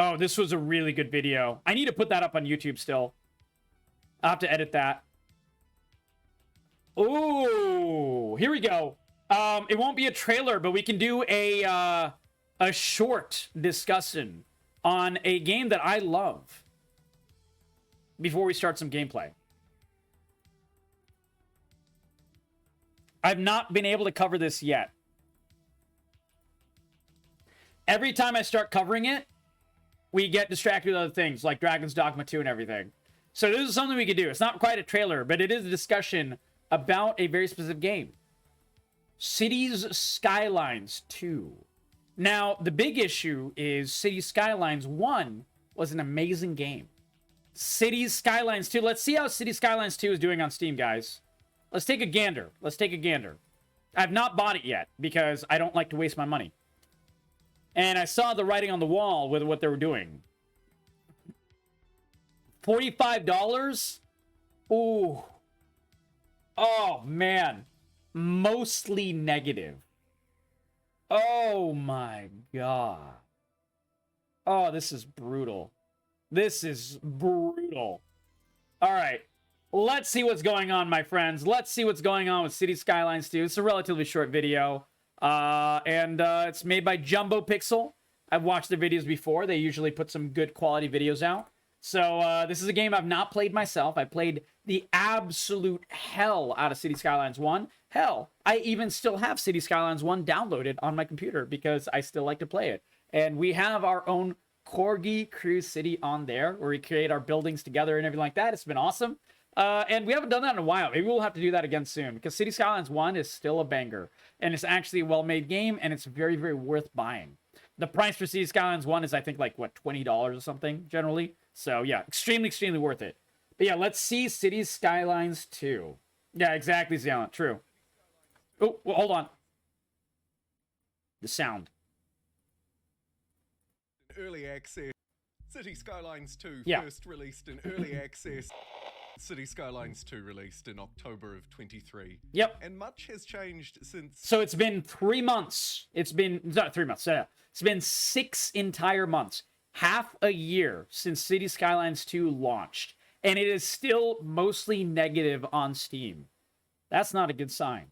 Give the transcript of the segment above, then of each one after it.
Oh, this was a really good video. I need to put that up on YouTube still. I'll have to edit that. Oh, here we go. It won't be a trailer, but we can do a short discussion on a game that I love before we start some gameplay. I've not been able to cover this yet. Every time I start covering it, we get distracted with other things, like Dragon's Dogma 2 and everything. So this is something we could do. It's not quite a trailer, but it is a discussion about a very specific game. Cities Skylines 2. Now, the big issue is Cities Skylines 1 was an amazing game. Cities Skylines 2. Let's see how Cities Skylines 2 is doing on Steam, guys. Let's take a gander. Let's take a gander. I've not bought it yet because I don't like to waste my money. And I saw the writing on the wall with what they were doing. $45? Ooh. Oh, man. Mostly negative. Oh, my God. Oh, this is brutal. This is brutal. All right. Let's see what's going on, my friends. Let's see what's going on with Cities Skylines 2. It's a relatively short video. It's made by Jumbo Pixel. I've watched their videos before. They usually put some good quality videos out. So this is a game I've not played myself. I played the absolute hell out of Cities Skylines 1. Hell, I even still have Cities Skylines 1 downloaded on my computer because I still like to play it. And we have our own Corgi Cruise City on there where we create our buildings together and everything like that. It's been awesome. And we haven't done that in a while. Maybe we'll have to do that again soon because Cities Skylines 1 is still a banger. And it's actually a well-made game and it's very, very worth buying. The price for Cities Skylines 1 is, I think, like, what, $20 or something, generally? So, yeah, extremely, extremely worth it. But, yeah, let's see Cities Skylines 2. Yeah, exactly, Zealand. True. Oh, well, hold on. The sound. Early access. Cities Skylines 2 yeah. First released in early access. Cities Skylines 2 released in October of 23. Yep. And much has changed since... So it's been 3 months. It's not 3 months. It's been 6 entire months. Half a year since Cities Skylines 2 launched. And it is still mostly negative on Steam. That's not a good sign.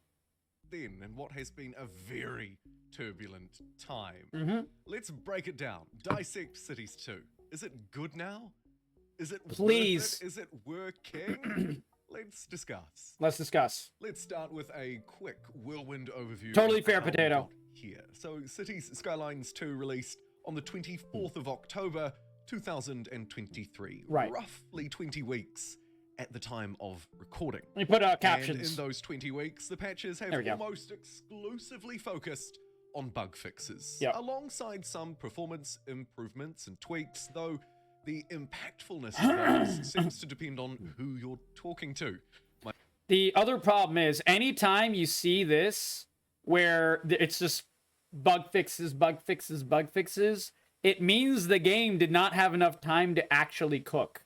Then, and what has been a very turbulent time. Mm-hmm. Let's break it down. Dissect Cities 2. Is it good now? Is it Please? worth it? Is it working? Let's discuss. Let's discuss. Let's start with a quick whirlwind overview. Totally fair potato. Here. So Cities Skylines 2 released on the 24th of October 2023. Right. Roughly 20 weeks at the time of recording. Let me put captions. And in those 20 weeks, the patches have almost exclusively focused on bug fixes, alongside some performance improvements and tweaks, though the impactfulness of those seems to depend on who you're talking to. The other problem is, anytime you see this, where it's just bug fixes, bug fixes, bug fixes, it means the game did not have enough time to actually cook.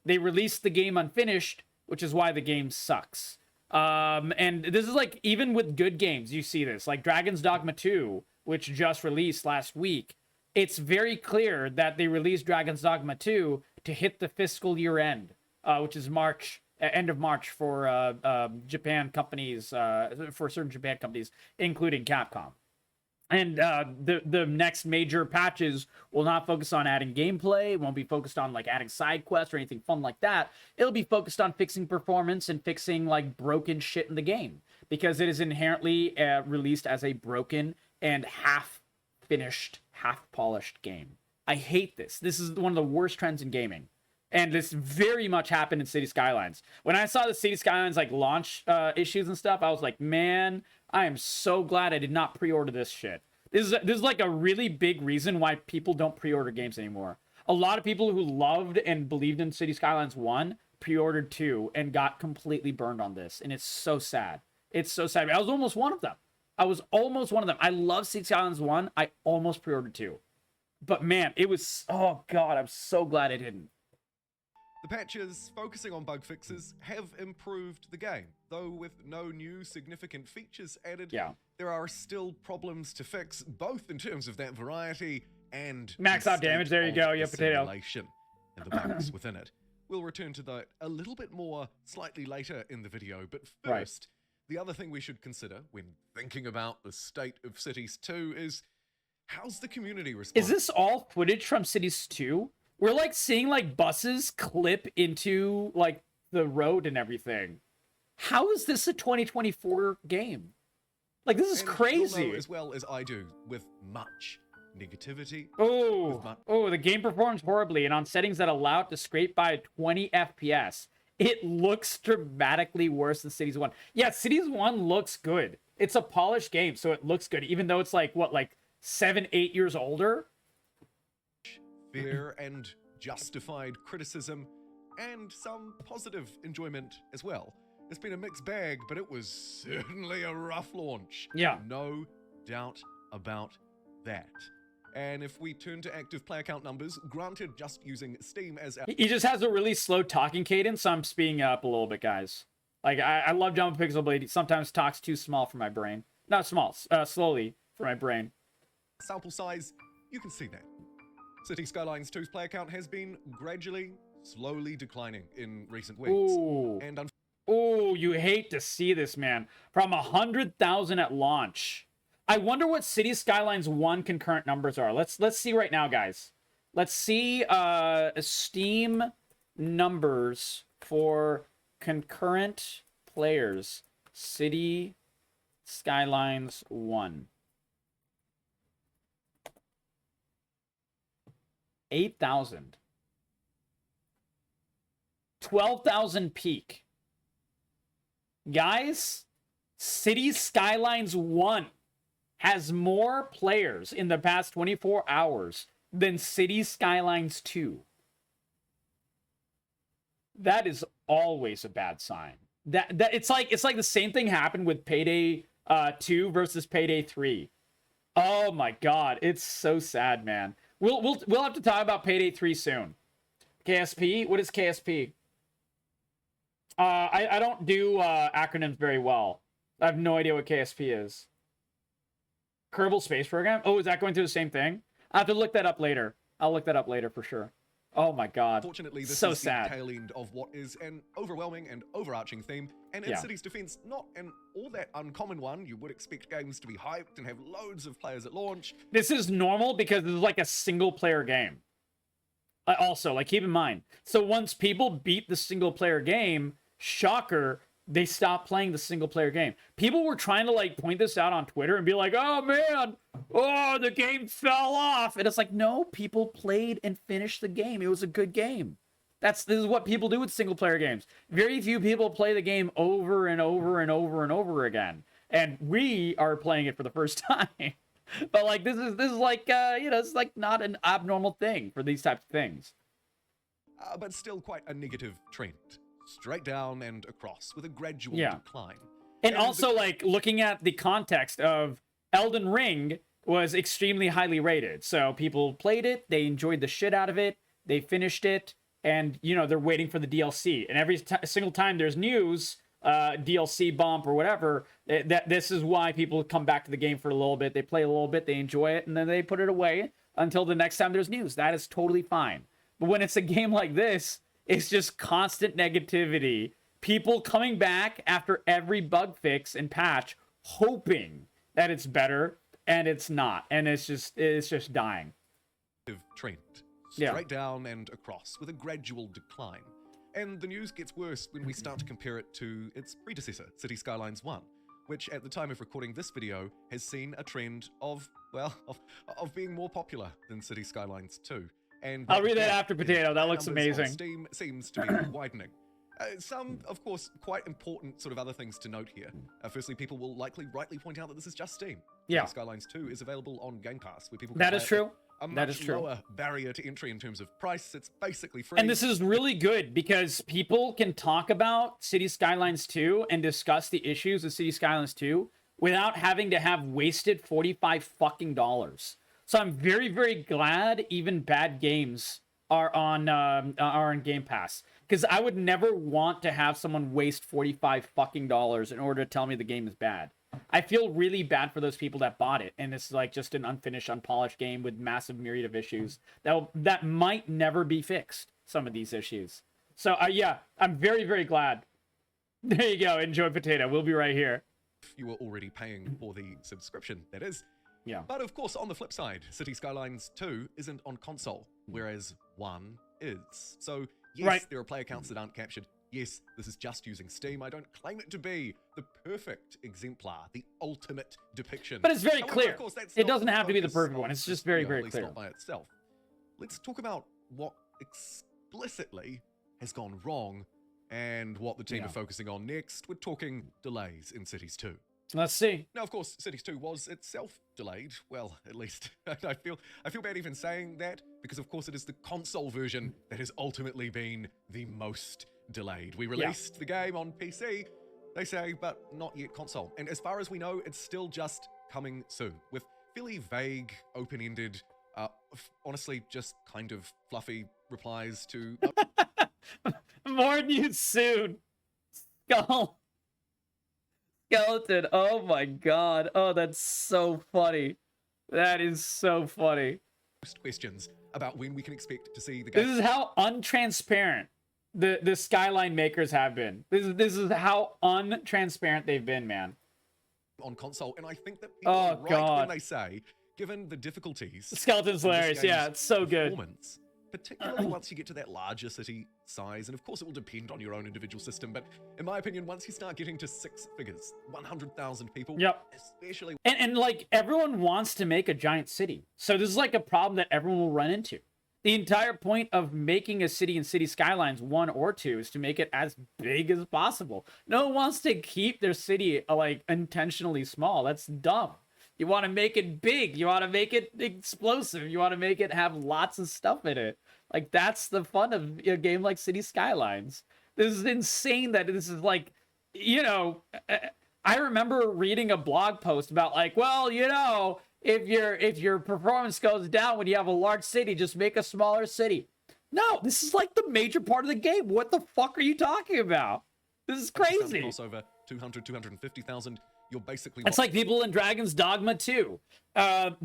They released the game unfinished, which is why the game sucks. And this is like, even with good games, you see this. Like Dragon's Dogma 2, which just released last week. It's very clear that they released Dragon's Dogma 2 to hit the fiscal year end, which is March, end of March for Japan companies, for certain Japan companies, including Capcom. And the next major patches will not focus on adding gameplay. It won't be focused on like adding side quests or anything fun like that. It'll be focused on fixing performance and fixing like broken shit in the game, because it is inherently released as a broken and half-finished, half-polished game. I hate this. This is one of the worst trends in gaming. And this very much happened in Cities Skylines. When I saw the Cities Skylines like launch issues and stuff, I was like, man, I am so glad I did not pre-order this shit. This is like a really big reason why people don't pre-order games anymore. A lot of people who loved and believed in Cities Skylines 1 pre-ordered 2 and got completely burned on this. And it's so sad. It's so sad. I was almost one of them. I love Cities Skylines 1. I almost pre-ordered 2. But man, it was... Oh God, I'm so glad I didn't. The patches focusing on bug fixes have improved the game, though with no new significant features added, there are still problems to fix, both in terms of that variety and max out damage. There you go. Yeah, potato. And the bugs within it. We'll return to that a little bit more slightly later in the video, but first, the other thing we should consider when thinking about the state of Cities 2 is how's the community responding? Is this all footage from Cities 2? We're like seeing like buses clip into like the road and everything. How is this a 2024 game? Like, this is crazy. You'll know as well as I do, with much negativity. The game performs horribly, and on settings that allow it to scrape by 20 FPS, it looks dramatically worse than Cities 1. Yeah, Cities 1 looks good. It's a polished game, so it looks good, even though it's like, what, like 7-8 years older? Fear and justified criticism, and some positive enjoyment as well. It's been a mixed bag, but it was certainly a rough launch. Yeah. No doubt about that. And if we turn to active player count numbers, granted just using Steam as... He just has a really slow talking cadence, so I'm speeding up a little bit, guys. Like, I love Jumbo Pixel Blade. He sometimes talks too small for my brain. Not small, slowly for my brain. Sample size, you can see that. City Skylines 2's player count has been gradually, slowly declining in recent weeks. Ooh. And oh, you hate to see this, man. From 100,000 at launch. I wonder what City Skylines 1 concurrent numbers are. Let's see right now, guys. Let's see Steam numbers for concurrent players. City Skylines 1. 8,000. 12,000 peak. Guys, City Skylines 1 has more players in the past 24 hours than City Skylines 2. That is always a bad sign. That it's like the same thing happened with Payday 2 versus Payday 3. Oh my god, it's so sad, man. We'll have to talk about Payday 3 soon. KSP? What is KSP? I don't do acronyms very well. I have no idea what KSP is. Kerbal Space Program? Oh, is that going through the same thing? I have to look that up later. I'll look that up later for sure. Oh my god. Fortunately, this so is sad. The tail end of what is an overwhelming and overarching theme, and in City's defense, not an all that uncommon one. You would expect games to be hyped and have loads of players at launch. This is normal because this is like a single player game. Also, like, keep in mind, so once people beat the single player game, shocker, they stopped playing the single player game. People were trying to like point this out on Twitter and be like, oh man, oh, the game fell off. And it's like, no, people played and finished the game. It was a good game. This is what people do with single player games. Very few people play the game over and over and over and over again. And we are playing it for the first time. But like, this is like, it's like not an abnormal thing for these types of things. But still quite a negative trend. Straight down and across with a gradual decline. And also, like, looking at the context of Elden Ring was extremely highly rated. So people played it, they enjoyed the shit out of it, they finished it, and, you know, they're waiting for the DLC. And every single time there's news, DLC bump or whatever, this is why people come back to the game for a little bit. They play a little bit, they enjoy it, and then they put it away until the next time there's news. That is totally fine. But when it's a game like this, it's just constant negativity. People coming back after every bug fix and patch, hoping that it's better, and it's not. And it's just dying. Trend. Straight down and across with a gradual decline. And the news gets worse when we start to compare it to its predecessor, City Skylines 1, which at the time of recording this video has seen a trend of being more popular than City Skylines 2. And I'll read that after Potato. That looks amazing. Steam seems to be widening. Some, of course, quite important sort of other things to note here. Firstly, people will likely rightly point out that this is just Steam. Yeah. Skylines 2 is available on Game Pass, where people can that is true. A much lower barrier to entry in terms of price. It's basically free. And this is really good because people can talk about City Skylines 2 and discuss the issues of City Skylines 2 without having to have wasted $45 fucking dollars. So I'm very, very glad even bad games are on Game Pass, because I would never want to have someone waste $45 fucking dollars in order to tell me the game is bad. I feel really bad for those people that bought it, and it's like just an unfinished, unpolished game with massive myriad of issues that might never be fixed. Some of these issues. So yeah, I'm very, very glad. There you go. Enjoy potato. We'll be right here. If you were already paying for the subscription, that is. Yeah. But of course, on the flip side, City Skylines 2 isn't on console, whereas 1 is. So yes, there are player counts that aren't captured. Yes, this is just using Steam. I don't claim it to be the perfect exemplar, the ultimate depiction. But it's very clear. Of course, that's it doesn't have to be the perfect one. It's just very, very clear. Not by itself. Let's talk about what explicitly has gone wrong and what the team are focusing on next. We're talking delays in Cities 2. Let's see. Now, of course, Cities 2 was itself delayed. Well, at least I feel bad even saying that, because of course it is the console version that has ultimately been the most delayed. We released the game on PC, they say, but not yet console. And as far as we know, it's still just coming soon, with fairly vague, open-ended, honestly, just kind of fluffy replies to... More news soon. Skeleton. Oh my god. Oh, that's so funny. That is so funny. Questions about when we can expect to see the game. This is how untransparent the Skyline makers have been. This is how untransparent they've been, man. On console, and I think that people are right when they say, given the difficulties... Skeleton's hilarious. Yeah, it's so good. Particularly once you get to that larger city size, and of course it will depend on your own individual system, but in my opinion, once you start getting to 6 figures, 100,000 people, especially... And like, everyone wants to make a giant city. So this is like a problem that everyone will run into. The entire point of making a city in City Skylines 1 or 2 is to make it as big as possible. No one wants to keep their city, like, intentionally small. That's dumb. You want to make it big. You want to make it explosive. You want to make it have lots of stuff in it. Like, that's the fun of a game like City Skylines. This is insane that this is like, you know, I remember reading a blog post about like, well, you know, if your performance goes down when you have a large city, just make a smaller city. No, this is like the major part of the game. What the fuck are you talking about? This is crazy. Crossover 200, 250,000. You're basically... It's like people in Dragon's Dogma 2.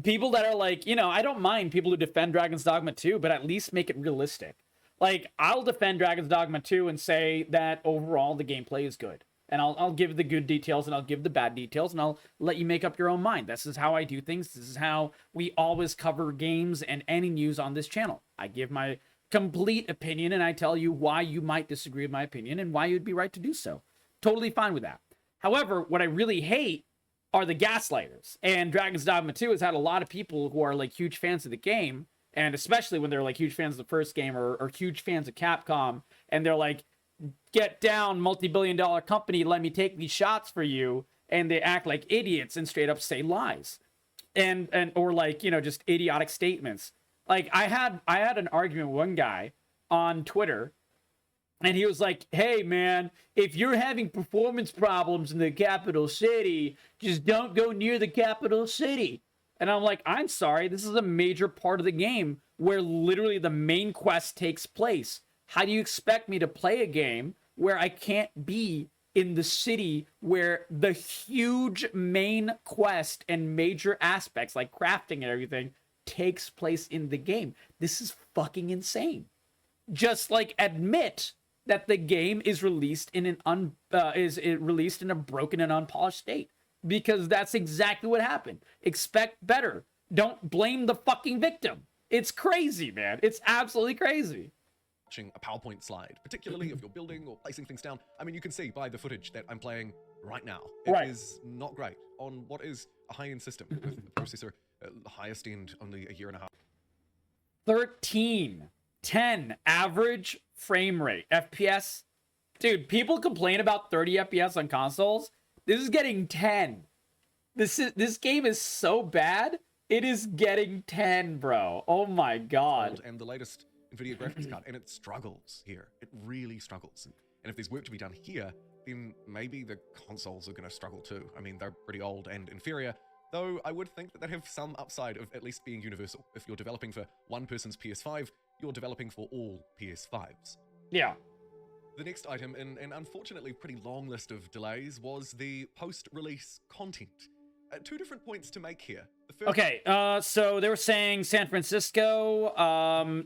People that are like, you know, I don't mind people who defend Dragon's Dogma 2, but at least make it realistic. Like, I'll defend Dragon's Dogma 2 and say that overall the gameplay is good. And I'll give the good details and I'll give the bad details and I'll let you make up your own mind. This is how I do things. This is how we always cover games and any news on this channel. I give my complete opinion and I tell you why you might disagree with my opinion and why you'd be right to do so. Totally fine with that. However, what I really hate are the gaslighters. And Dragon's Dogma 2 has had a lot of people who are like huge fans of the game, and especially when they're like huge fans of the first game or huge fans of Capcom, and they're like, get down, multi-billion-dollar company, let me take these shots for you, and they act like idiots and straight up say lies. And or like, you know, just idiotic statements. Like I had an argument with one guy on Twitter. And he was like, hey, man, if you're having performance problems in the capital city, just don't go near the capital city. And I'm like, I'm sorry, this is a major part of the game where literally the main quest takes place. How do you expect me to play a game where I can't be in the city where the huge main quest and major aspects like crafting and everything takes place in the game? This is fucking insane. Just like admit that the game is released in released in a broken and unpolished state, because that's exactly what happened. Expect better. Don't blame the fucking victim. It's crazy, man. It's absolutely crazy. Watching a PowerPoint slide, particularly if you're building or placing things down. I mean, you can see by the footage that I'm playing right now, it is not great on what is a high-end system with a processor highest end only a year and a half. 10 average frame rate FPS. Dude, people complain about 30 FPS on consoles. This is getting 10. This game is so bad. It is getting 10, bro. Oh my god. And the latest NVIDIA graphics card, and it struggles here. It really struggles. And if there's work to be done here, then maybe the consoles are going to struggle too. I mean, they're pretty old and inferior, though I would think that they'd have some upside of at least being universal. If you're developing for one person's PS5, you're developing for all PS5s. Yeah. The next item in an unfortunately pretty long list of delays was the post-release content. Two different points to make here. The first Okay, so they were saying San Francisco,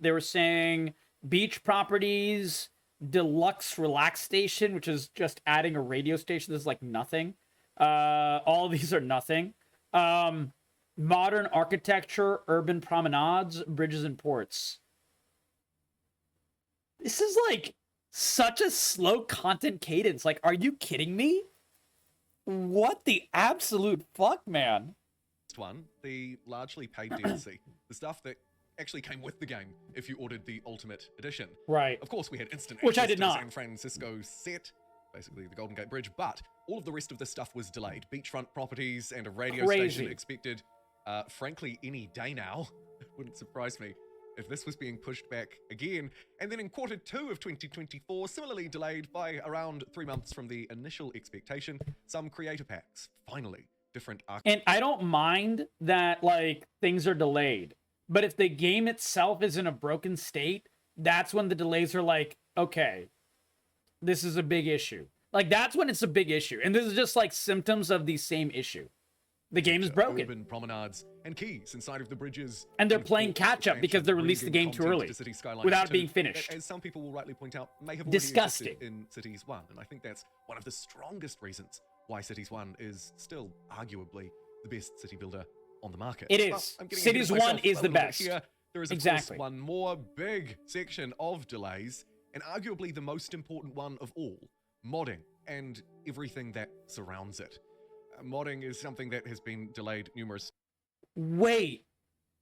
they were saying beach properties, deluxe relax station, which is just adding a radio station. This is like nothing. All these are nothing. Modern architecture, urban promenades, bridges and ports. This is like such a slow content cadence. Like, are you kidding me? What the absolute fuck, man? One, the largely paid DLC, the stuff that actually came with the game if you ordered the Ultimate Edition. Right. Of course, we had instant Which I access did to not. the San Francisco set, basically the Golden Gate Bridge, but all of the rest of this stuff was delayed. Beachfront properties and a radio station expected, frankly, any day now. It wouldn't surprise me if this was being pushed back again. And then in quarter 2 of 2024, similarly delayed by around 3 months from the initial expectation, some creator packs, finally. Different and I don't mind that, like, things are delayed. But if the game itself is in a broken state, that's when the delays are like, okay, this is a big issue. Like, that's when it's a big issue. And this is just, like, symptoms of the same issue. The game is broken. Urban promenades and keys inside of the bridges. And they're playing catch-up because they released the game too early without it being finished. As some people will rightly point out, may have already disgusting existed in Cities 1. And I think that's one of the strongest reasons why Cities 1 is still arguably the best city builder on the market. It is. Cities 1 is the best. Here, there is, of course, one more big section of delays, and arguably the most important one of all, modding and everything that surrounds it. Modding is something that has been delayed numerous... Wait,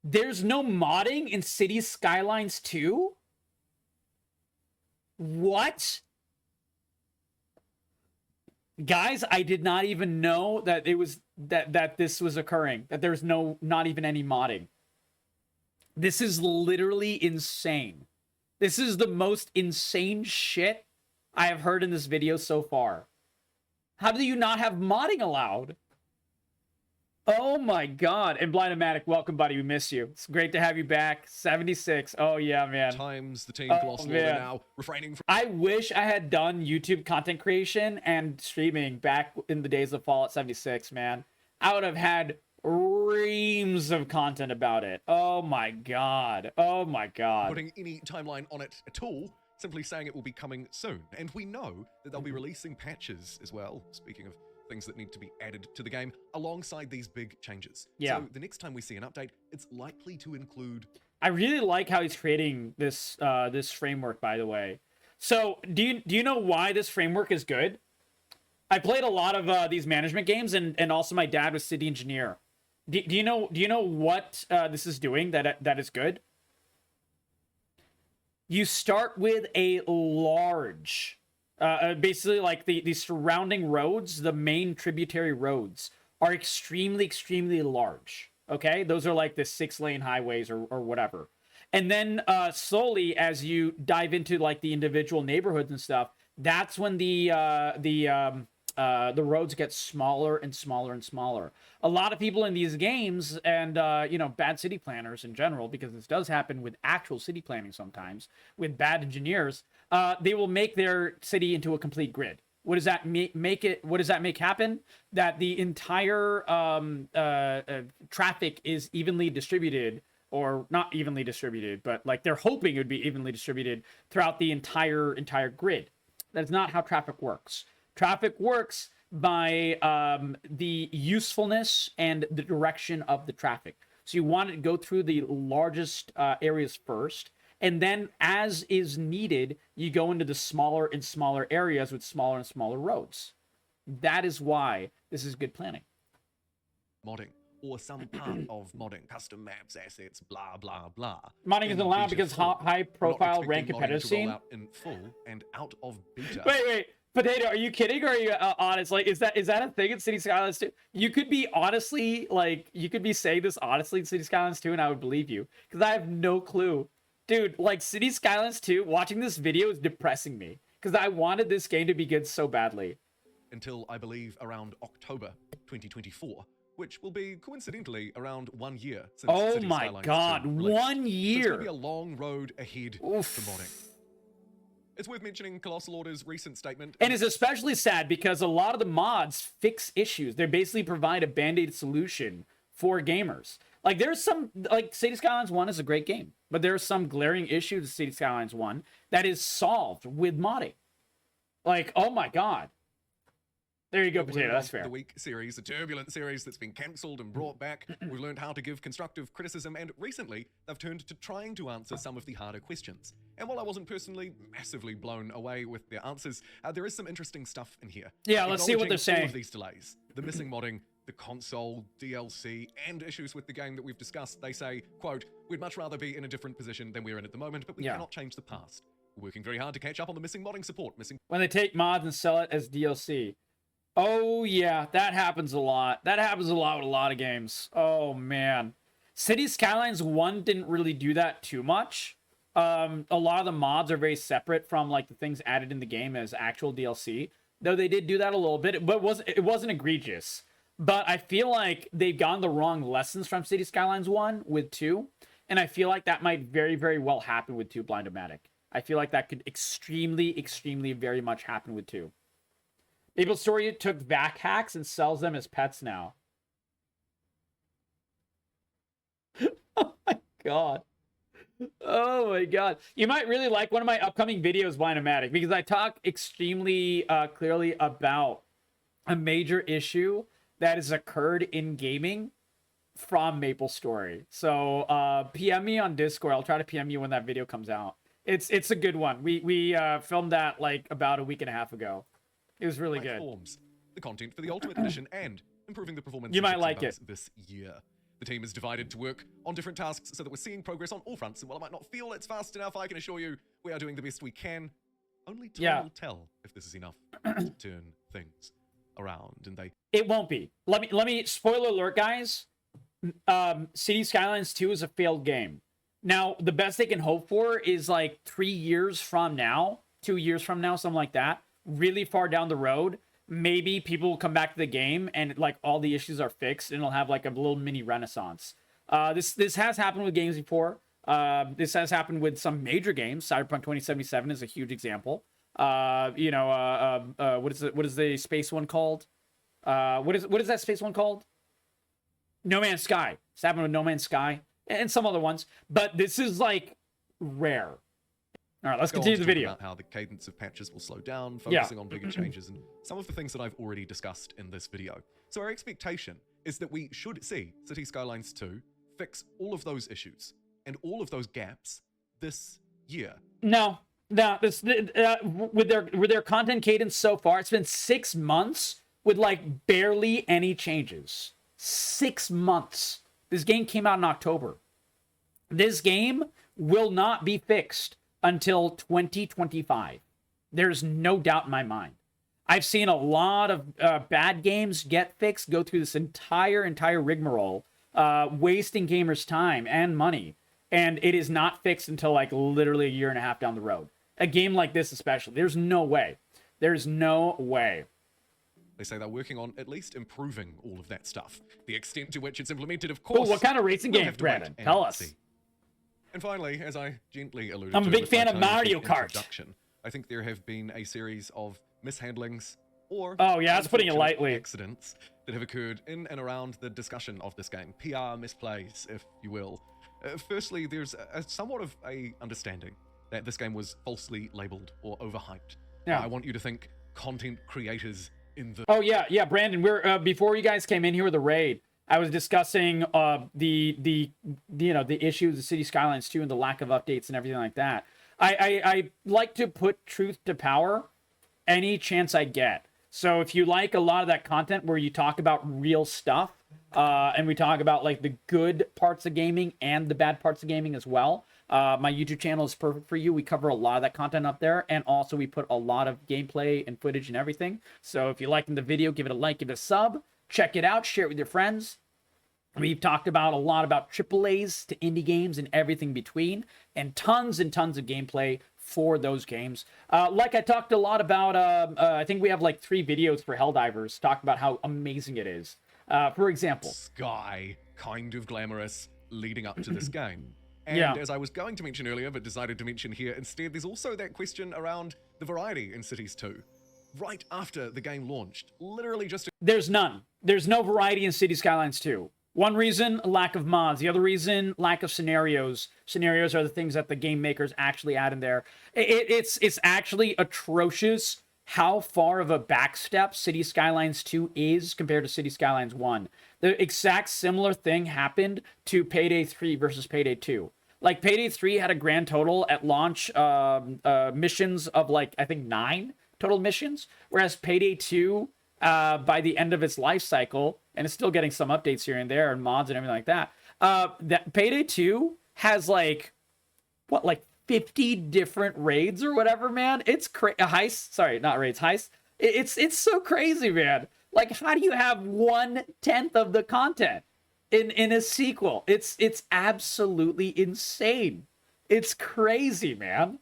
there's no modding in Cities Skylines 2? What? Guys, I did not even know that it was that this was occurring. That there's not even any modding. This is literally insane. This is the most insane shit I have heard in this video so far. How do you not have modding allowed? Oh my god. And Blindomatic, welcome, buddy. We miss you. It's great to have you back. 76. Oh yeah, man. Times the team glossed now, refraining from... I wish I had done YouTube content creation and streaming back in the days of Fallout 76, man. I would have had reams of content about it. Oh my god. Oh my god. Putting any timeline on it at all, simply saying it will be coming soon. And we know that they'll be releasing patches as well, speaking of things that need to be added to the game alongside these big changes. Yeah. So the next time we see an update, it's likely to include... I really like how he's creating this this framework, by the way. So do you know why this framework is good? I played a lot of these management games, and also my dad was city engineer. Do you know what this is doing that is good? You start with a large, basically like the surrounding roads, the main tributary roads are extremely large. Okay, those are like the 6-lane highways or whatever. And then slowly, as you dive into like the individual neighborhoods and stuff, that's when the roads get smaller and smaller and smaller. A lot of people in these games and, you know, bad city planners in general, because this does happen with actual city planning sometimes, with bad engineers, they will make their city into a complete grid. What does that make it? What does that make happen? That the entire traffic is evenly distributed, or not evenly distributed, but like they're hoping it would be evenly distributed throughout the entire grid. That's not how traffic works. Traffic works by the usefulness and the direction of the traffic. So you want it to go through the largest areas first, and then as is needed, you go into the smaller and smaller areas with smaller and smaller roads. That is why this is good planning. Modding, or some part of modding, custom maps, assets, blah, blah, blah. Modding is allowed because high-profile rank competitive scene. Out in full and out of beta. Wait. Potato, are you kidding or are you honest? Like, is that a thing in City Skylines 2? You could be honestly, like, you could be saying this honestly in City Skylines 2 and I would believe you. Because I have no clue. Dude, like, City Skylines 2, watching this video is depressing me. Because I wanted this game to be good so badly. Until, I believe, around October 2024. Which will be, coincidentally, around 1 year since City Skylines 2 released. 1 year! So it's going to be a long road ahead for modding. It's worth mentioning Colossal Order's recent statement. And it's especially sad because a lot of the mods fix issues. They basically provide a band-aid solution for gamers. Like, there's some, like, City Skylines 1 is a great game, but there's some glaring issues with City Skylines 1 that is solved with modding. Like, oh my god. There you go, Potato. That's fair. The weak series, a turbulent series that's been cancelled and brought back. We've learned how to give constructive criticism, and recently they've turned to trying to answer some of the harder questions. And while I wasn't personally massively blown away with their answers, there is some interesting stuff in here. Yeah, let's see what they're saying. All of these delays, the missing modding, the console, DLC, and issues with the game that we've discussed, they say, quote, "We'd much rather be in a different position than we're in at the moment, but we cannot change the past. We're working very hard to catch up on the missing modding support." When they take mods and sell it as DLC. Oh, yeah, that happens a lot. That happens a lot with a lot of games. Oh, man. City Skylines 1 didn't really do that too much. A lot of the mods are very separate from, like, the things added in the game as actual DLC. Though they did do that a little bit, but it wasn't egregious. But I feel like they've gotten the wrong lessons from City Skylines 1 with 2. And I feel like that might very, very well happen with 2 Blind-O-Matic. I feel like that could extremely, extremely very much happen with 2. Maple Story took vac hacks and sells them as pets now. Oh my god. Oh my god. You might really like one of my upcoming videos, Blind-O-Matic, because I talk extremely clearly about a major issue that has occurred in gaming from Maple Story. So PM me on Discord. I'll try to PM you when that video comes out. It's a good one. We filmed that like about a week and a half ago. It was really good. Forms, the content for the Ultimate Edition, and improving the performance. You might like it this year. The team is divided to work on different tasks so that we're seeing progress on all fronts. And while I might not feel it's fast enough, I can assure you we are doing the best we can. Only time will tell if this is enough to turn things around. And it won't be. Let me spoiler alert, guys. City Skylines 2 is a failed game. Now, the best they can hope for is like 3 years from now, 2 years from now, something like that. Really far down the road, maybe people will come back to the game and like all the issues are fixed and it'll have like a little mini renaissance. This has happened with games before. This has happened with some major games. Cyberpunk 2077 is a huge example. What is the space one called? What is that space one called? No Man's Sky. It's happened with No Man's Sky and some other ones, but this is like rare. All right, let's continue the video. About how the cadence of patches will slow down, focusing on bigger changes, and some of the things that I've already discussed in this video. So our expectation is that we should see City Skylines 2 fix all of those issues and all of those gaps this year. No, with their content cadence so far, it's been 6 months with like barely any changes. 6 months. This game came out in October. This game will not be fixed until 2025. There's no doubt in my mind. I've seen a lot of bad games get fixed, go through this entire rigmarole, wasting gamers' time and money, and it is not fixed until like literally a year and a half down the road. A game like this especially, there's no way. There's no way. They say they're working on at least improving all of that stuff. The extent to which it's implemented, of course. Oh, what kind of racing game, Brandon? Tell us. See. And finally, as I gently alluded to, I'm a big fan of Mario Kart. I think there have been a series of mishandlings or that's putting it lightly, accidents that have occurred in and around the discussion of this game. PR misplays, if you will. Firstly, there's somewhat of a understanding that this game was falsely labeled or overhyped. Yeah. I want you to think content creators in the... Oh, yeah, Brandon, we're before you guys came in here with the raid, I was discussing the issues of City Skylines 2 and the lack of updates and everything like that. I like to put truth to power any chance I get. So if you like a lot of that content where you talk about real stuff, and we talk about like the good parts of gaming and the bad parts of gaming as well, my YouTube channel is perfect for you. We cover a lot of that content up there, and also we put a lot of gameplay and footage and everything. So if you're liking the video, give it a like, give it a sub. Check it out, share it with your friends. We've talked about a lot about AAAs to indie games and everything between, and tons of gameplay for those games. Like I talked a lot about, I think we have like 3 videos for Helldivers, talk about how amazing it is. For example, Sky, kind of glamorous, leading up to this game. And as I was going to mention earlier, but decided to mention here instead, there's also that question around the variety in Cities 2. Right after the game launched, literally just... There's none. There's no variety in Cities Skylines 2. One reason, lack of mods. The other reason, lack of scenarios. Scenarios are the things that the game makers actually add in there. It's actually atrocious how far of a backstep Cities Skylines 2 is compared to Cities Skylines 1. The exact similar thing happened to Payday 3 versus Payday 2. Like, Payday 3 had a grand total at launch missions of, like, I think 9 total missions, whereas Payday 2, by the end of its life cycle, and it's still getting some updates here and there and mods and everything like that, that Payday 2 has, like, what, like 50 different raids or whatever, man? It's heists. Sorry, not raids, heists. It's so crazy, man. Like, how do you have 1/10 of the content in a sequel? It's absolutely insane. It's crazy, man.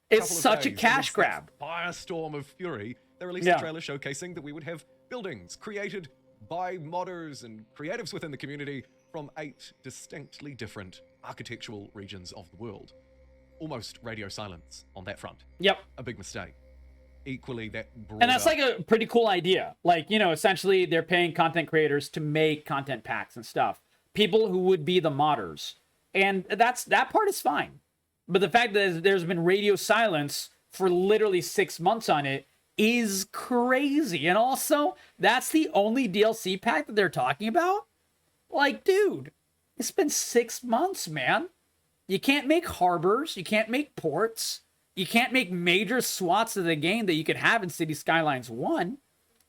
It's such a cash grab. Firestorm of fury. They released a trailer showcasing that we would have buildings created by modders and creatives within the community from 8 distinctly different architectural regions of the world. Almost radio silence on that front. Yep. A big mistake. Equally, that broader... And that's like a pretty cool idea. Like, you know, essentially they're paying content creators to make content packs and stuff. People who would be the modders. And that part is fine. But the fact that there's been radio silence for literally 6 months on it is crazy. And also, that's the only DLC pack that they're talking about? Like, dude, it's been 6 months, man. You can't make harbors. You can't make ports. You can't make major swaths of the game that you could have in Cities Skylines 1.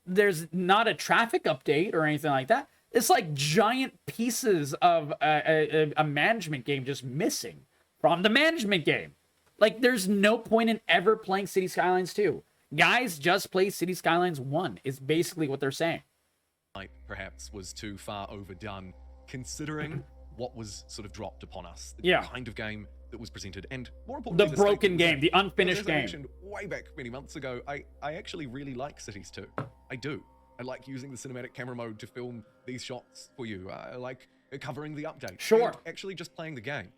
There's not a traffic update or anything like that. It's like giant pieces of a management game just missing from the management game. Like, there's no point in ever playing Cities Skylines 2. Guys, just play Cities Skylines 1 is basically what they're saying. Perhaps was too far overdone, considering what was sort of dropped upon us. The kind of game that was presented, and more importantly, the broken game, the unfinished game. As I mentioned way back many months ago, I actually really like Cities 2. I do. I like using the cinematic camera mode to film these shots for you. I like covering the update. Sure. Actually just playing the game.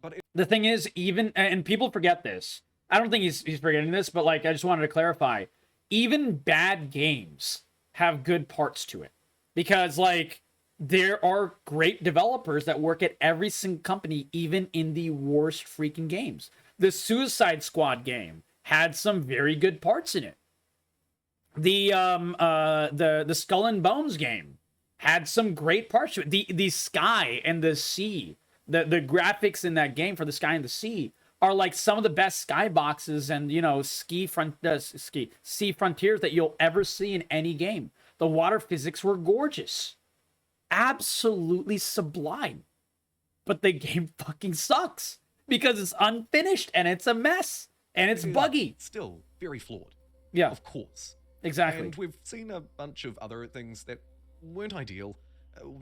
But the thing is, even, and people forget this, I don't think he's forgetting this, but like, I just wanted to clarify, even bad games have good parts to it. Because like, there are great developers that work at every single company, even in the worst freaking games. The Suicide Squad game had some very good parts in it. The Skull and Bones game had some great parts to it. The sky and the sea, the graphics in that game for the sky and the sea are like some of the best skyboxes and, you know, sea frontiers that you'll ever see in any game. The water physics were gorgeous. Absolutely sublime. But the game fucking sucks because it's unfinished and it's a mess and it's buggy. Still very flawed. Yeah. Of course. Exactly. And we've seen a bunch of other things that weren't ideal.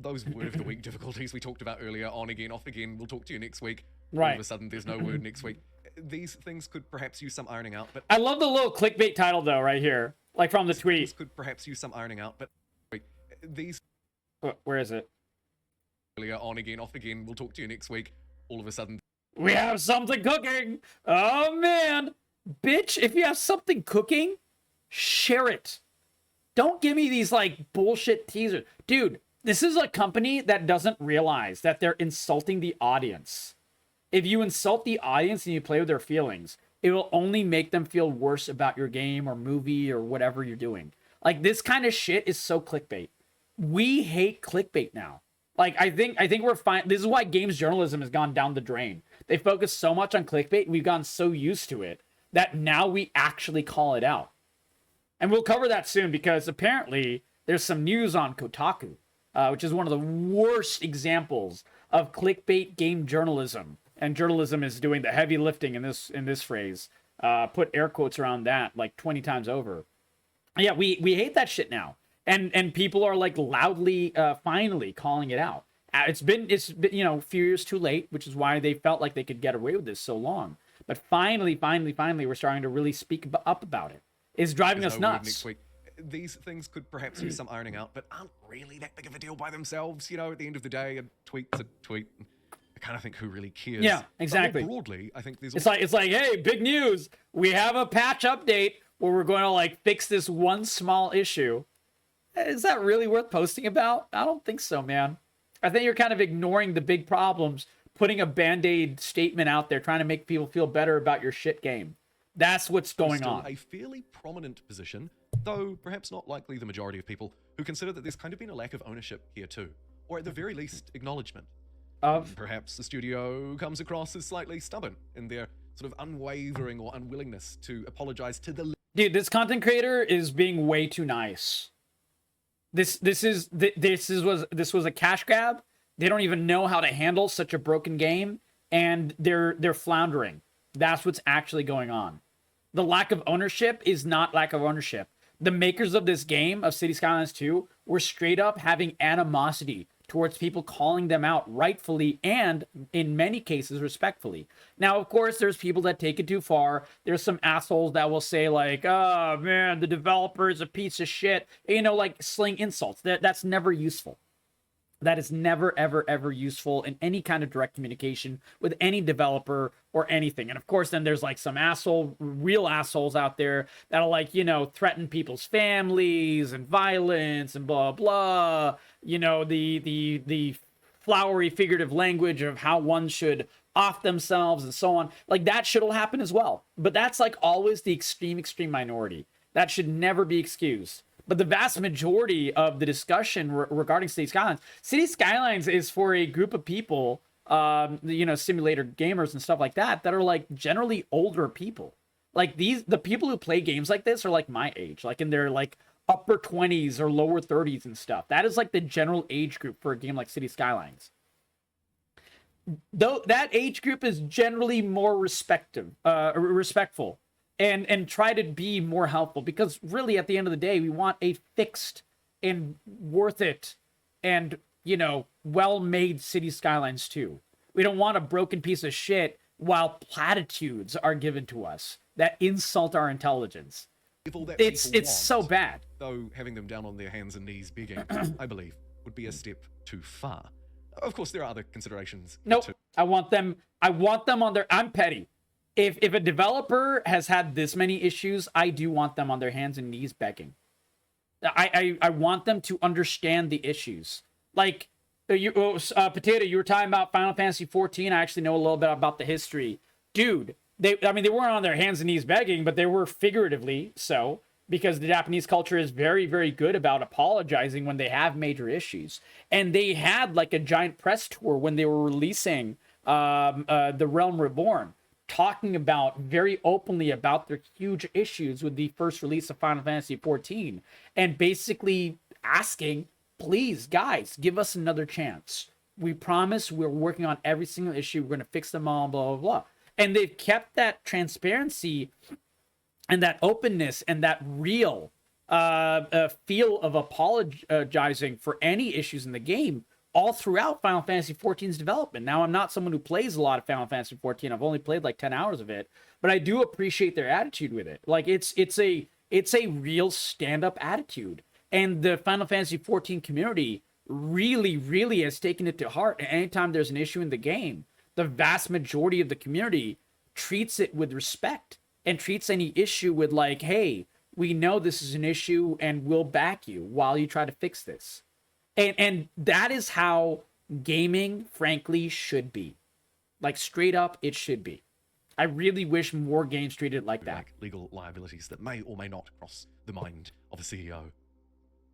Those word of the week difficulties we talked about earlier, on again, off again, we'll talk to you next week. Right. All of a sudden there's no word next week. These things could perhaps use some ironing out, but... I love the little clickbait title though, right here. Like from the tweet. These could perhaps use some ironing out, but these... Where is it? Earlier, on again, off again, we'll talk to you next week. All of a sudden... We have something cooking! Oh man! Bitch, if you have something cooking, share it. Don't give me these like bullshit teasers. Dude, this is a company that doesn't realize that they're insulting the audience. If you insult the audience and you play with their feelings, it will only make them feel worse about your game or movie or whatever you're doing. Like, this kind of shit is so clickbait. We hate clickbait now. Like, I think we're fine. This is why games journalism has gone down the drain. They focus so much on clickbait, we've gotten so used to it that now we actually call it out. And we'll cover that soon because apparently there's some news on Kotaku, which is one of the worst examples of clickbait game journalism. And journalism is doing the heavy lifting in this phrase. Put air quotes around that like 20 times over. Yeah, we hate that shit now. And people are like loudly, finally calling it out. It's been, you know, a few years too late, which is why they felt like they could get away with this so long. But finally, we're starting to really speak up about it. It's driving us nuts. Next week. These things could perhaps use some ironing out, but aren't really that big of a deal by themselves. You know, at the end of the day, a tweet's a tweet. A kind of think who really cares? Yeah, exactly. But more broadly, I think there's it's like, hey, big news. We have a patch update where we're going to like fix this one small issue. Is that really worth posting about? I don't think so, man. I think you're kind of ignoring the big problems, putting a band-aid statement out there, trying to make people feel better about your shit game. That's what's going on. A fairly prominent position, though perhaps not likely the majority of people who consider that there's kind of been a lack of ownership here too, or at the very least, acknowledgement. Perhaps the studio comes across as slightly stubborn in their sort of unwavering or unwillingness to apologize to the... Dude, this content creator is being way too nice. This was a cash grab. They don't even know how to handle such a broken game, and they're floundering. That's what's actually going on. The lack of ownership is not lack of ownership. The makers of this game, of City Skylines 2, were straight up having animosity towards people calling them out rightfully and, in many cases, respectfully. Now, of course, there's people that take it too far. There's some assholes that will say, like, oh, man, the developer is a piece of shit. You know, like, sling insults. That's never useful. That is never, ever, ever useful in any kind of direct communication with any developer or anything. And of course, then there's like some real assholes out there that'll like, you know, threaten people's families and violence and blah, blah. You know, the flowery figurative language of how one should off themselves and so on. Like that shit'll happen as well. But that's like always the extreme minority. That should never be excused. But the vast majority of the discussion regarding City Skylines is for a group of people, you know, simulator gamers and stuff like that are like generally older people. Like the people who play games like this are like my age, like in their like upper 20s or lower 30s and stuff. That is like the general age group for a game like City Skylines. Though that age group is generally more respectful. And try to be more helpful, because really at the end of the day, we want a fixed and worth it and, you know, well-made City Skylines 2. We don't want a broken piece of shit while platitudes are given to us that insult our intelligence. It's so bad. Though having them down on their hands and knees begging, I believe, would be a step too far. Of course, there are other considerations. Nope. I want them on their... I'm petty. If a developer has had this many issues, I do want them on their hands and knees begging. I want them to understand the issues. Like, Potato, you were talking about Final Fantasy 14. I actually know a little bit about the history. Dude, they weren't on their hands and knees begging, but they were figuratively so, because the Japanese culture is very, very good about apologizing when they have major issues. And they had like a giant press tour when they were releasing The Realm Reborn, talking about very openly about their huge issues with the first release of Final Fantasy 14, and basically asking, please, guys, give us another chance. We promise we're working on every single issue. We're going to fix them all, blah, blah, blah. And they've kept that transparency and that openness and that real feel of apologizing for any issues in the game all throughout Final Fantasy XIV's development. Now, I'm not someone who plays a lot of Final Fantasy XIV. I've only played like 10 hours of it, but I do appreciate their attitude with it. Like it's a real stand-up attitude, and the Final Fantasy XIV community really, really has taken it to heart. And anytime there's an issue in the game, the vast majority of the community treats it with respect and treats any issue with like, hey, we know this is an issue and we'll back you while you try to fix this. And that is how gaming, frankly, should be. Like, straight up, it should be. I really wish more games treated like that. Like legal liabilities that may or may not cross the mind of a CEO.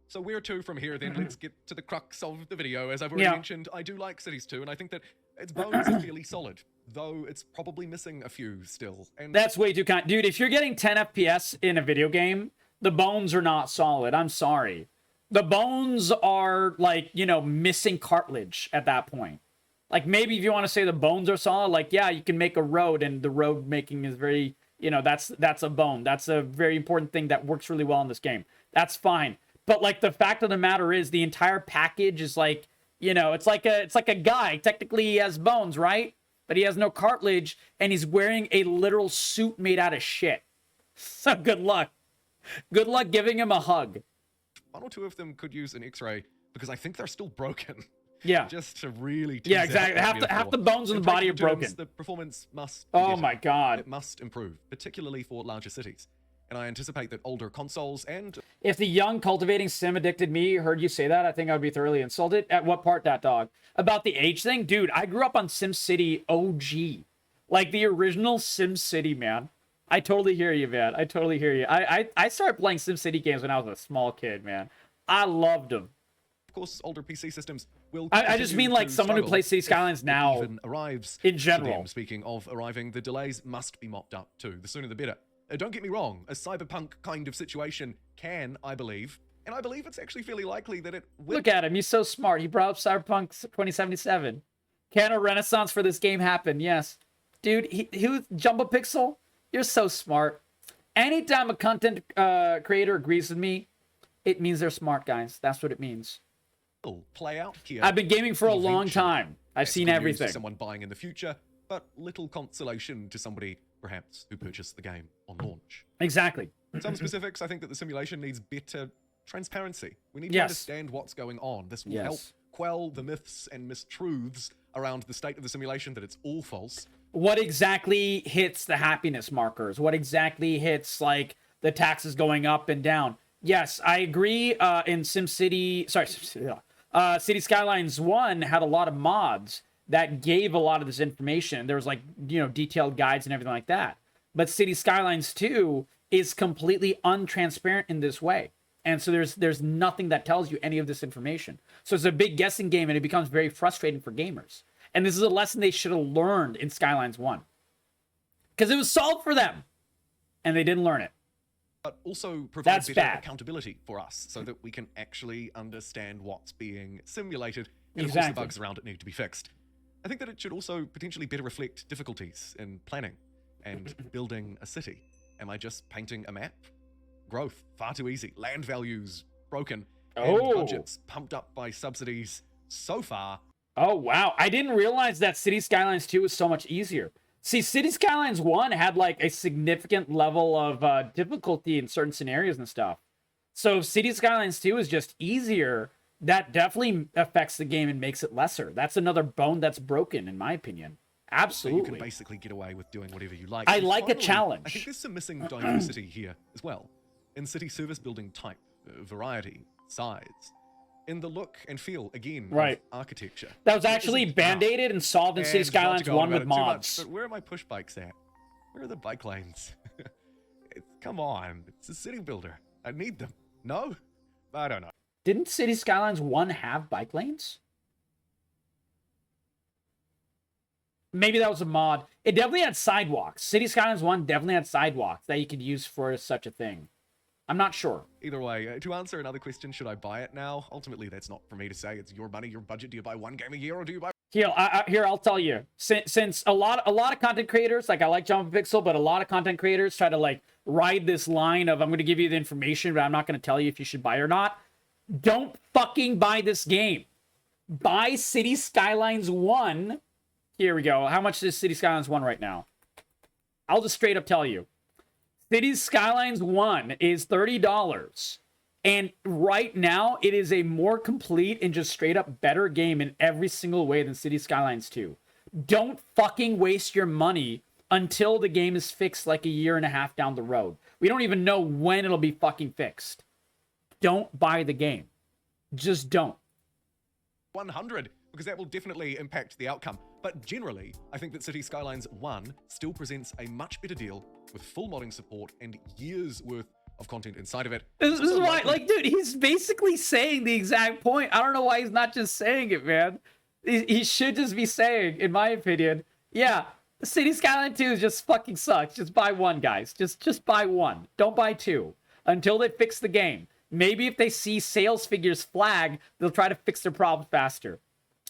So where to from here, then? Let's get to the crux of the video. As I've already mentioned, I do like Cities 2, and I think that its bones are fairly solid, though it's probably missing a few still. And that's way too kind. Dude, if you're getting 10 FPS in a video game, the bones are not solid. I'm sorry. The bones are, like, you know, missing cartilage at that point. Like, maybe if you want to say the bones are solid, like, yeah, you can make a road, and the road making is very, you know, that's a bone. That's a very important thing that works really well in this game. That's fine. But, like, the fact of the matter is the entire package is, like, you know, it's like a guy. Technically, he has bones, right? But he has no cartilage, and he's wearing a literal suit made out of shit. So good luck. Good luck giving him a hug. One or two of them could use an X-ray, because I think they're still broken. Yeah. Just to really yeah, exactly. Half the bones in the body are broken. The performance must oh my god. It must improve, particularly for larger cities. And I anticipate that older consoles and... If the young, cultivating, sim-addicted me heard you say that, I think I would be thoroughly insulted. At what part, that dog? About the age thing? Dude, I grew up on SimCity OG. Like, the original SimCity, man. I totally hear you, man. I totally hear you. I started playing SimCity games when I was a small kid, man. I loved them. Of course, older PC systems will... I just mean, like, someone who plays City Skylines now, even arrives in general. Them. Speaking of arriving, the delays must be mopped up, too. The sooner the better. Don't get me wrong, a cyberpunk kind of situation can, I believe, and I believe it's actually fairly likely that it will... Look at him, he's so smart. He brought up Cyberpunk 2077. Can a renaissance for this game happen? Yes. Dude, he Jumbo Pixel, you're so smart. Anytime a content creator agrees with me, it means they're smart, guys. That's what it means. Play out here. I've been gaming for a long time. I've seen everything. Someone buying in the future, but little consolation to somebody perhaps who purchased the game on launch. Exactly. Some specifics, I think that the simulation needs better transparency. We need to understand what's going on. This will help quell the myths and mistruths around the state of the simulation, that it's all false. What exactly hits the happiness markers? What exactly hits, like, the taxes going up and down? Yes, I agree. In SimCity, City Skylines 1 had a lot of mods that gave a lot of this information. There was, like, you know, detailed guides and everything like that. But City Skylines 2 is completely untransparent in this way. And so there's nothing that tells you any of this information. So it's a big guessing game, and it becomes very frustrating for gamers. And this is a lesson they should have learned in Skylines 1. Because it was solved for them. And they didn't learn it. But also provide better accountability for us, so that we can actually understand what's being simulated. And of course the bugs around it need to be fixed. I think that it should also potentially better reflect difficulties in planning and building a city. Am I just painting a map? Growth, far too easy. Land values, broken. And budgets pumped up by subsidies so far. Oh, wow. I didn't realize that City Skylines 2 was so much easier. See, City Skylines 1 had, like, a significant level of difficulty in certain scenarios and stuff. So if City Skylines 2 is just easier, that definitely affects the game and makes it lesser. That's another bone that's broken, in my opinion. Absolutely. So you can basically get away with doing whatever you like. I like a challenge. I think there's some missing diversity here as well. In city service building type, variety, size. In the look and feel, again, of architecture. That was actually band-aided and solved in City Skylines 1 with mods. But where are my push bikes at? Where are the bike lanes? Come on, it's a city builder. I need them. No? I don't know. Didn't City Skylines 1 have bike lanes? Maybe that was a mod. It definitely had sidewalks. City Skylines 1 definitely had sidewalks that you could use for such a thing. I'm not sure. Either way, to answer another question, should I buy it now? Ultimately, that's not for me to say. It's your money, your budget. Do you buy one game a year, or do you buy... Here, I'll tell you. Since a lot of content creators, like, I like Jumbo Pixel, but a lot of content creators try to, like, ride this line of, I'm going to give you the information, but I'm not going to tell you if you should buy or not. Don't fucking buy this game. Buy City Skylines 1. Here we go. How much is City Skylines 1 right now? I'll just straight up tell you. City Skylines 1 is $30. And right now, it is a more complete and just straight up better game in every single way than City Skylines 2. Don't fucking waste your money until the game is fixed like a year and a half down the road. We don't even know when it'll be fucking fixed. Don't buy the game. Just don't. 100, because that will definitely impact the outcome. But generally, I think that City Skylines 1 still presents a much better deal with full modding support and years worth of content inside of it. This is why, like, dude, he's basically saying the exact point. I don't know why he's not just saying it, man. He should just be saying, in my opinion, yeah, City Skyline 2 just fucking sucks. Just buy one, guys. Just buy one. Don't buy two until they fix the game. Maybe if they see sales figures flag, they'll try to fix their problems faster.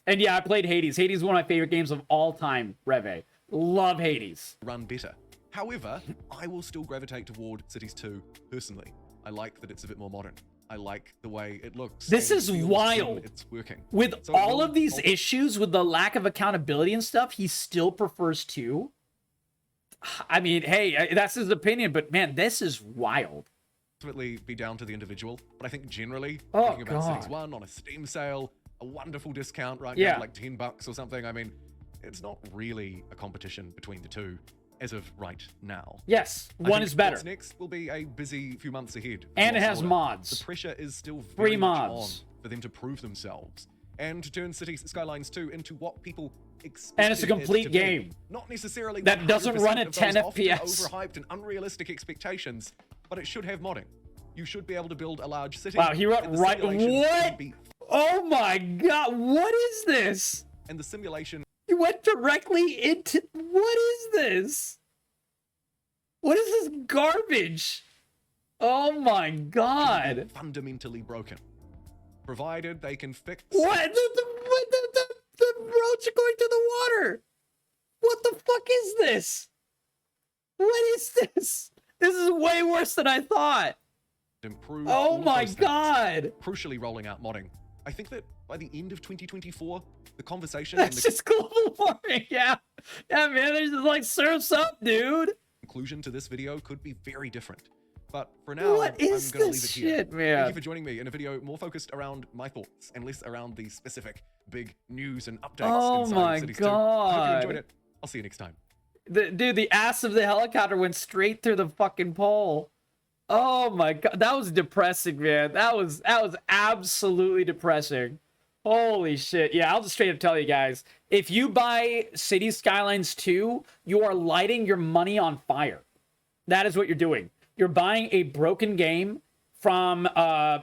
And yeah, I played Hades. Hades is one of my favorite games of all time, Reve. Love Hades. Run better. However, I will still gravitate toward Cities 2 personally. I like that it's a bit more modern. I like the way it looks. This is wild. It's working. With so all of these issues, with the lack of accountability and stuff, he still prefers 2. I mean, hey, that's his opinion, but man, this is wild. Ultimately be down to the individual, but I think generally, talking about Cities 1 on a Steam sale, a wonderful discount right Yeah. now, like $10 or something. I mean, it's not really a competition between the two as of right now. Yes, I one think is better. What's next will be a busy few months ahead. And it Lost has Order. mods. The pressure is still Free very much on mods. for them to prove themselves and to turn Skylines 2 into what people expect. And it's a complete game. Not necessarily that doesn't run at of 10 those often FPS. overhyped and unrealistic expectations, but it should have modding. You should be able to build a large city. Wow, he wrote and the right. simulation What? should be- Oh my god, what is this? And the simulation You went directly into. What is this? What is this garbage? Oh my god. should be fundamentally broken, provided they can fix. What? The roads are going to the water. What the fuck is this? What is this? This is way worse than I thought. Improve Oh all of my those things. god. Crucially rolling out modding. I think that by the end of 2024, the conversation and That's the just global warming. Yeah. Yeah, man. There's just like surfs up, dude. conclusion to this video could be very different. But for now, What is I'm gonna this leave it here. shit, man? Thank you for joining me in a video more focused around my thoughts and less around the specific big news and updates Oh inside my Cities 2. I hope you enjoyed god. it. I'll see you next time. Dude, the ass of the helicopter went straight through the fucking pole. Oh my god, that was depressing, man. That was absolutely depressing. Holy shit. Yeah, I'll just straight up tell you guys. If you buy Cities Skylines 2, you are lighting your money on fire. That is what you're doing. You're buying a broken game from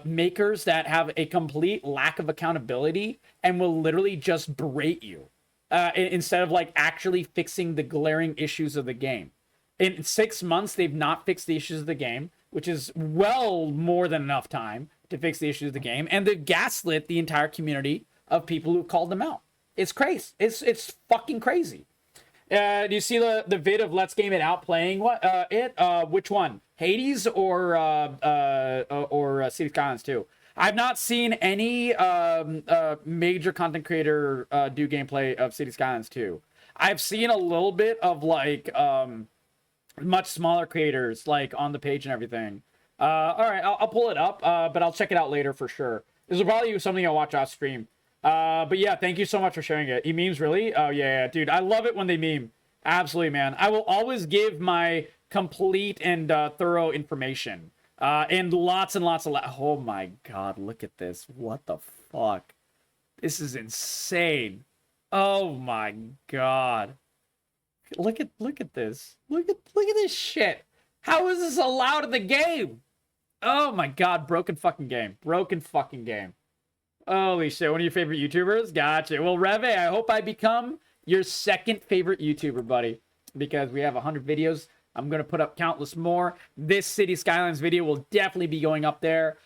makers that have a complete lack of accountability and will literally just berate you instead of like actually fixing the glaring issues of the game. In 6 months, they've not fixed the issues of the game, which is well more than enough time to fix the issues of the game, and they've gaslit the entire community of people who called them out. It's crazy. It's fucking crazy. Do you see the vid of Let's Game It Out playing which one? Hades or City Skylines 2? I've not seen any major content creator do gameplay of City Skylines 2. I've seen a little bit of like much smaller creators like on the page and everything. All right, I'll pull it up, but I'll check it out later for sure. This will probably be something I'll watch off stream. But yeah, thank you so much for sharing it. E-memes, really? Oh, yeah, dude. I love it when they meme. Absolutely, man. I will always give my complete and thorough information. And lots and lots of... oh, my God. Look at this. What the fuck? This is insane. Oh, my God. Look at this. Look at this shit. How is this allowed in the game? Oh, my God. Broken fucking game. Broken fucking game. Holy shit, one of your favorite YouTubers? Gotcha. Well, Reve, I hope I become your second favorite YouTuber, buddy. Because we have 100 videos. I'm going to put up countless more. This City Skylines video will definitely be going up there.